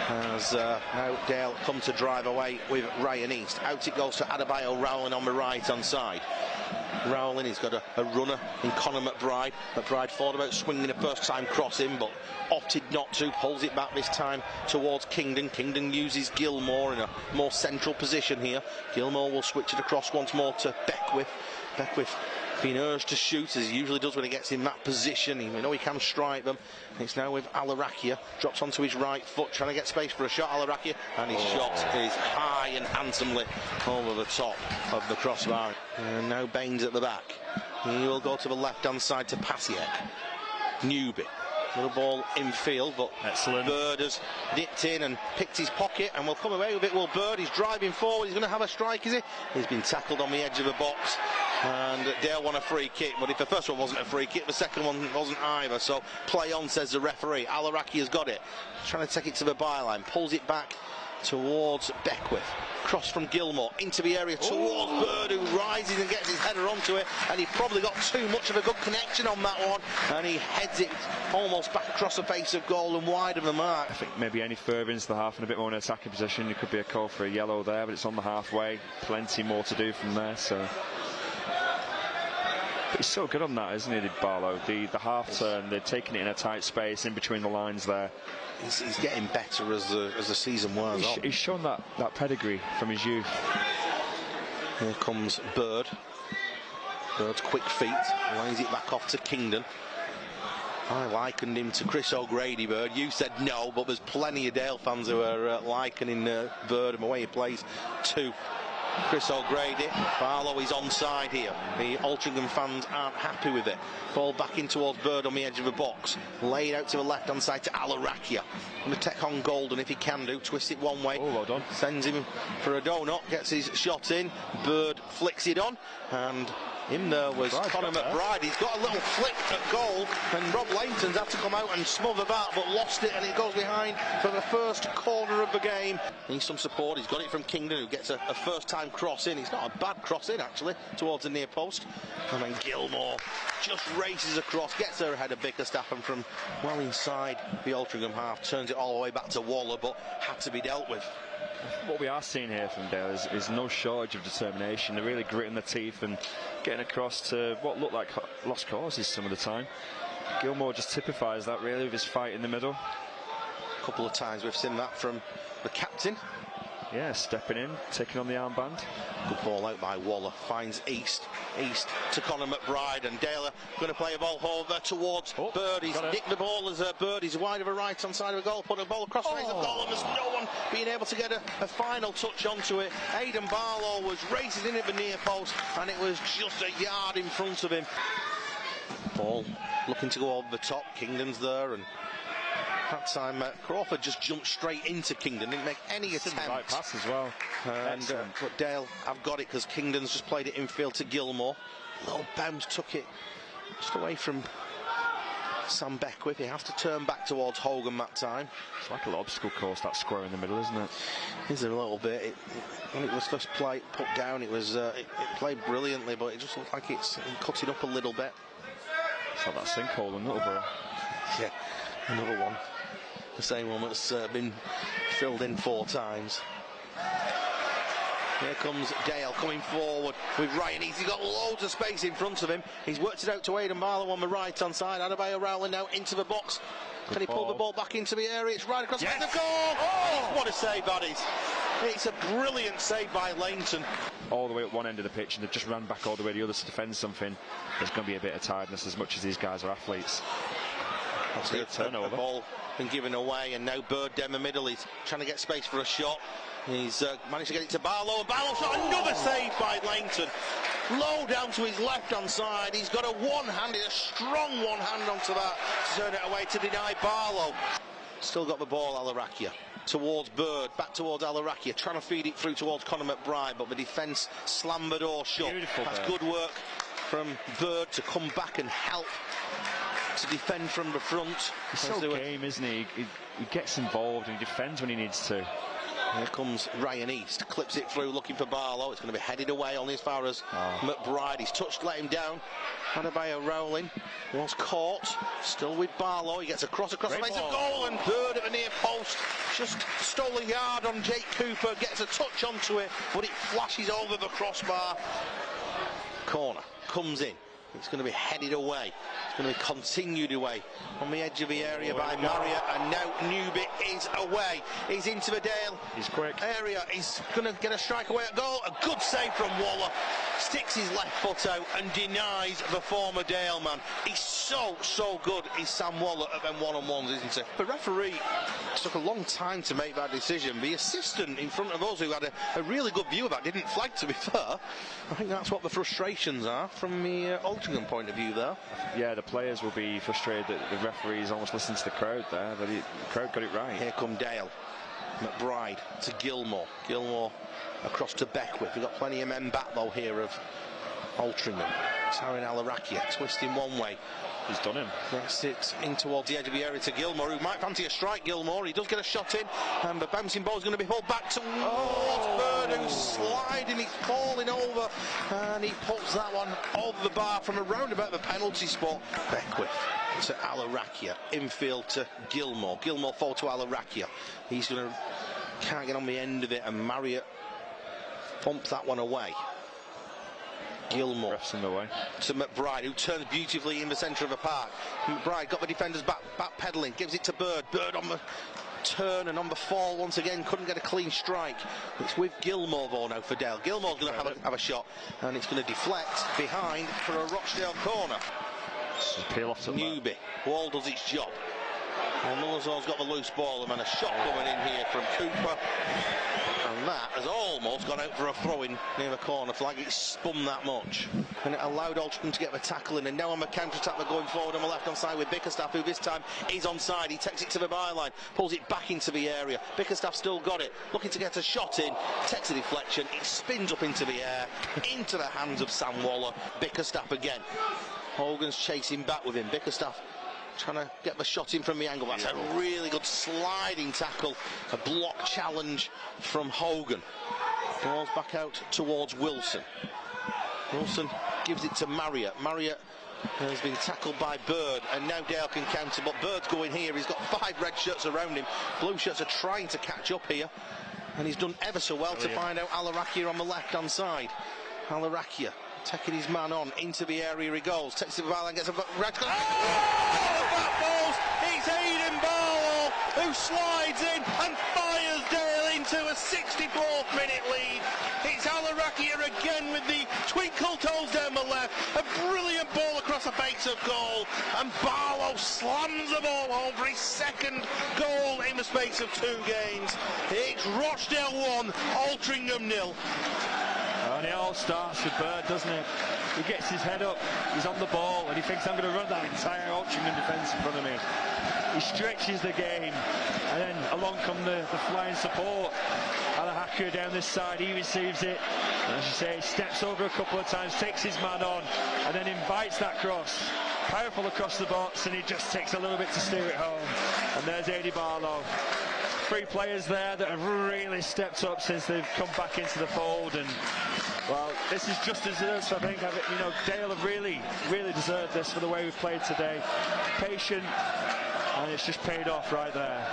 As now Dale come to drive away with Ryan East. Out it goes to Adebayo Rowling on the right-hand side. Rowling, he's got a runner in Conor McBride. McBride thought about swinging a first-time cross in, but opted not to. Pulls it back this time towards Kingdon. Kingdon uses Gilmore in a more central position here. Gilmore will switch it across once more to Beckwith. Beckwith being urged to shoot, as he usually does when he gets in that position. We know he can strike them. It's now with Alarakia. Drops onto his right foot, trying to get space for a shot. Alarakia, and his shot is high and handsomely over the top of the crossbar. And now Baines at the back. He will go to the left-hand side to Pasiek. Newby. Little ball infield, but excellent. Bird has nipped in and picked his pocket and will come away with it. Well, Bird, he's driving forward. He's going to have a strike, is he? He's been tackled on the edge of the box. And Dale won a free kick, but if the first one wasn't a free kick, the second one wasn't either. So play on, says the referee. Alaraki has got it. He's trying to take it to the byline. Pulls it back towards Beckwith. Cross from Gilmore into the area towards Bird, who rises and gets his header onto it, and he probably got too much of a good connection on that one, and he heads it almost back across the face of goal and wide of the mark. I think maybe any further into the half and a bit more in attacking position, it could be a call for a yellow there, but it's on the halfway. Plenty more to do from there, so. But he's so good on that, isn't he, Barlow? The half turn, they're taking it in a tight space in between the lines there. He's getting better as the season wears on. He's shown that pedigree from his youth. Here comes Bird. Bird's quick feet, lays it back off to Kingdon. I likened him to Chris O'Grady, Bird. You said no, but there's plenty of Dale fans who are likening Bird and the way he plays to Chris O'Grady. Barlow is onside here. The Altrincham fans aren't happy with it. Ball back in towards Bird on the edge of the box. Laid out to the left-hand side to Alarakia. Going to take on Golden if he can do. Twist it one way. Well done. Sends him for a donut. Gets his shot in. Bird flicks it on. And in there was Conor McBride. He's got a little flick at goal, and Rob Langton's had to come out and smother that, but lost it, and it goes behind for the first corner of the game. Needs some support. He's got it from Kingdon, who gets a first-time cross in. It's not a bad cross in, actually, towards the near post. And then Gilmore just races across, gets her ahead of Bickerstaff, and from well inside the Altrincham half, turns it all the way back to Waller, but had to be dealt with. What we are seeing here from Dale is no shortage of determination. They're really gritting their teeth and getting across to what look like lost causes some of the time. Gilmore just typifies that really with his fight in the middle. A couple of times we've seen that from the captain. Yeah, stepping in, taking on the armband. Good ball out by Waller, finds East to Conor McBride, and Dale going to play a ball over towards Bird. He's nicked the ball as Bird is wide of a right-hand side of the goal, put a ball across the face of goal, and there's no one being able to get a final touch onto it. Aidan Barlow was racing in at the near post, and it was just a yard in front of him. Ball looking to go over the top. Kingdon's there, and that time Crawford just jumped straight into Kingdon, didn't make any attempt. Right pass as well. And but Dale have got it because Kingdon's just played it infield to Gilmore. Little bounce took it just away from Sam Beckwith. He has to turn back towards Hogan that time. It's like a little obstacle course, that square in the middle, isn't it? Is a little bit. When it was first put down, it was it played brilliantly, but it just looked like it's cutting up a little bit. It's like that sinkhole in Littleborough. Yeah, another one. The same one that's been filled in 4 times. Here comes Dale coming forward with Ryan. He's got loads of space in front of him. He's worked it out to Aidan Barlow on the right-hand side. Adebayo Rowling now into the box. Can he pull the ball back into the area? It's right across the goal. Oh, what a save that is. It's a brilliant save by Langton. All the way at one end of the pitch, and they've just ran back all the way to the other to defend something. There's going to be a bit of tiredness as much as these guys are athletes. That's a turnover. The ball been given away, and now Bird down the middle. He's trying to get space for a shot. He's managed to get it to Barlow, and Barlow shot. Another save by Langton. Low down to his left-hand side. He's got a strong one hand onto that to turn it away to deny Barlow. Still got the ball, Alarakia. Towards Bird, back towards Alarakia, trying to feed it through towards Conor McBride, but the defence slammed the door shut. Beautiful. That's good work from Bird to come back and help to defend from the front. He's so game, isn't he? He gets involved and he defends when he needs to. Here comes Ryan East, clips it through, looking for Barlow. It's going to be headed away only as far as McBride. He's touched, let him down. Adebayo Rowling was caught, still with Barlow. He gets across the face of goal, and Bird at the near post. Just stole a yard on Jake Cooper, gets a touch onto it, but it flashes over the crossbar. Corner comes in. It's going to be headed away. It's going to be continued away on the edge of the area by Marriott, and now Newby is away. He's into the Dale. He's quick. Area. He's going to get a strike away at goal. A good save from Waller. Sticks his left foot out and denies the former Dale man. He's so good. He's Sam Waller at them one-on-ones, isn't he? The referee took a long time to make that decision. The assistant in front of us, who had a really good view of that, didn't flag, to be fair. I think that's what the frustrations are from the Altrincham point of view there. Yeah, the players will be frustrated that the referees almost listened to the crowd there, but the crowd got it right. Here come Dale. McBride to Gilmore. Gilmore across to Beckwith. We've got plenty of men back though here of Altrincham. Tarin Alarakia twisting one way. He's done him. Gets it in towards the edge of the area to Gilmore, who might fancy a strike. Gilmore, he does get a shot in, and the bouncing ball is going to be pulled back towards Bird, who's sliding, he's falling over, and he puts that one over the bar from around about the penalty spot. Beckwith to Alarakia, infield to Gilmore. Gilmore fall to Alarakia. He's going to can't get on the end of it, and Marriott bumps that one away. Gilmore to McBride, who turns beautifully in the centre of the park. McBride got the defenders back pedaling, gives it to Bird. Bird on the turn and on the fall once again, couldn't get a clean strike. It's with Gilmore though now for Dale. Gilmore's going to have a shot, and it's going to deflect behind for a Rochdale corner. Peel off to Newby. Wall does its job. Well, Mullazor's got the loose ball, and then a shot coming in here from Cooper. And that has almost gone out for a throw-in near the corner flag. It's spun that much. And it allowed Altrincham to get the tackle in. And now on the counter-attack, they're going forward on the left-hand side with Bickerstaff, who this time is onside. He takes it to the byline, pulls it back into the area. Bickerstaff still got it, looking to get a shot in. Takes a deflection. It spins up into the air, into the hands of Sam Waller. Bickerstaff again. Hogan's chasing back with him. Bickerstaff trying to get the shot in from the angle. That's a really good sliding tackle. A block challenge from Hogan. Ball's back out towards Wilson. Wilson gives it to Marriott. Marriott has been tackled by Bird, and now Dale can counter, but Bird's going here. He's got 5 red shirts around him. Blue shirts are trying to catch up here, and he's done ever so well to find out Alarakia on the left-hand side. Alarakia taking his man on into the area he goes, takes the ball and gets a red card. Back balls, it's Aidan Barlow who slides in and fires Dale into a 64th minute lead. It's Alarakia again with the twinkle toes down the left, a brilliant ball across the face of goal, and Barlow slams the ball over his second goal in the space of 2 games. It's Rochdale 1, Altrincham 0. And it all starts with Bird, doesn't it? He gets his head up, he's on the ball, and he thinks, I'm going to run that entire Altrincham defence in front of me. He stretches the game, and then along come the flying support. Alarakia down this side, he receives it, and as you say, he steps over a couple of times, takes his man on, and then invites that cross. Powerful across the box, and he just takes a little bit to steer it home. And there's Aidan Barlow. 3 players there that have really stepped up since they've come back into the fold, and well, this is just deserved. So I think Dale have really deserved this for the way we've played today. Patient, and it's just paid off right there.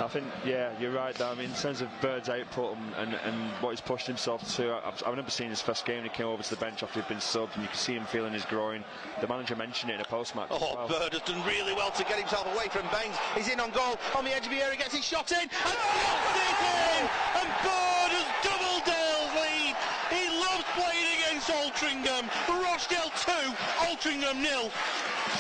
I think, yeah, you're right though. I mean, in terms of Bird's output and what he's pushed himself to, I've never seen his first game. He came over to the bench after he'd been subbed, and you can see him feeling his groin. The manager mentioned it in a post-match. Oh, Bird has done really well to get himself away from Baines. He's in on goal, on the edge of the area, gets his shot in, and puts it in! And Bird has doubled Dale's lead. He loves playing against Altrincham. Rochdale 2, Altrincham 0.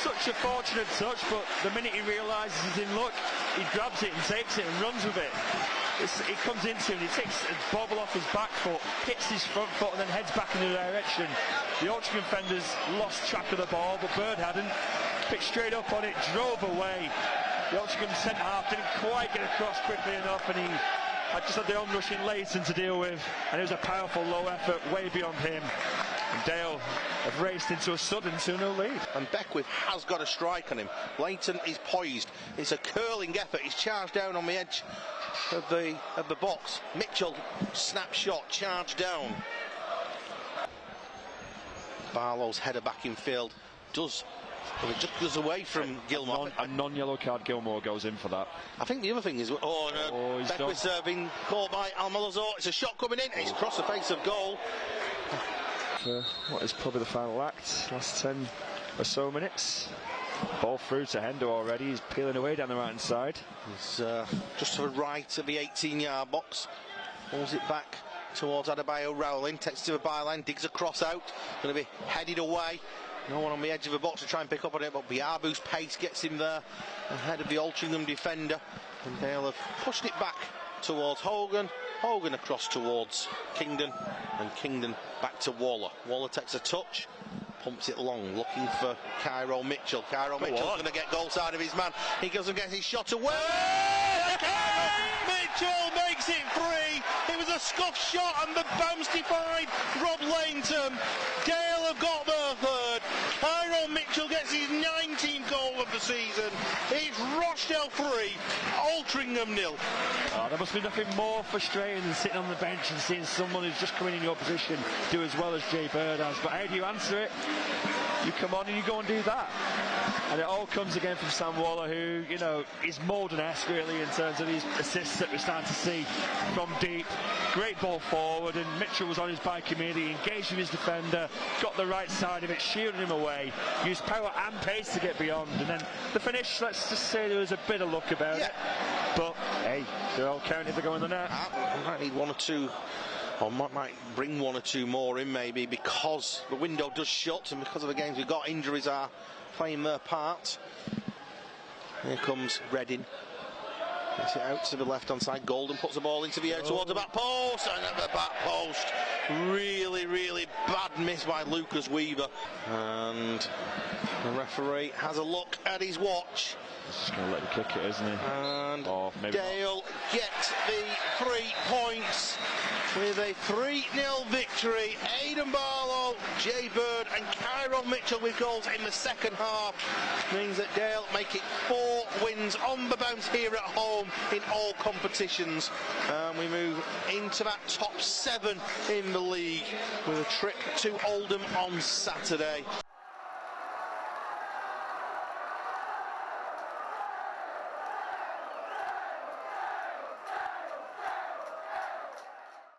Such a fortunate touch, but the minute he realises he's in luck, he grabs it and takes it and runs with it. It comes into him, he takes a bobble off his back foot, hits his front foot, and then heads back in the direction. The Altrincham defenders lost track of the ball, but Bird hadn't. Picked straight up on it, drove away. The Altrincham centre half didn't quite get across quickly enough, and he had just had the onrushing Leighton to deal with, and it was a powerful low effort way beyond him. And Dale have raced into a sudden 2-0 lead. And Beckwith has got a strike on him. Leighton is poised. It's a curling effort. He's charged down on the edge of the box. Mitchell, snapshot, charged down. Barlow's header back in field just goes away from Gilmore. A non-yellow card, Gilmore goes in for that. I think the other thing is, Beckwith serving, caught by Almalazor. It's a shot coming in. It's across the face of goal. For what is probably the final act, last 10 or so minutes. Ball through to Hendo already. He's peeling away down the right hand side. He's just to the right of the 18-yard box. Pulls it back towards Adebayo. Rowling takes it to the byline, digs a cross out. Going to be headed away. No one on the edge of the box to try and pick up on it, but Biabu's pace gets him there ahead of the Altrincham defender. And they'll have pushed it back towards Hogan. Hogan across towards Kingdon, and Kingdon back to Waller. Waller takes a touch, pumps it long, looking for Cairo Mitchell. Cairo Mitchell's going to get goal side of his man. He doesn't get his shot away. Mitchell makes it 3. It was a scuff shot and the bounce defied Rob Leighton. Dale have got their third. Cairo Mitchell gets his 19th goal of the season. It's Rochdale 3, Altrincham 0. Oh, there must be nothing more frustrating than sitting on the bench and seeing someone who's just coming in your position do as well as Jay Bird has. But how do you answer it? You come on and you go and do that. And it all comes again from Sam Waller, who, you know, is Molden-esque really in terms of these assists that we're starting to see from deep. Great ball forward, and Mitchell was on his bike immediately, engaged with his defender, got the right side of it, shielded him away, used power and pace to get beyond. And then the finish, let's just say there was a bit of luck about it. But, hey, they're all counted to go in the net. Might need one or two, or might bring one or two more in maybe, because the window does shut and because of the games we've got, injuries are playing their part. Here comes Redding. Gets it out to the left hand side. Golden puts the ball into the air towards the back post, and at the back post, really bad miss by Lucas Weaver. And the referee has a look at his watch. He's just going to let him kick it, isn't he? And maybe Dale gets the 3 points with a 3-0 victory. Aidan Barlow, Jay Bird and Cairo Mitchell with goals in the second half means that Dale make it 4 wins on the bounce here at home in all competitions. We move into that top 7 in the league with a trip to Oldham on Saturday.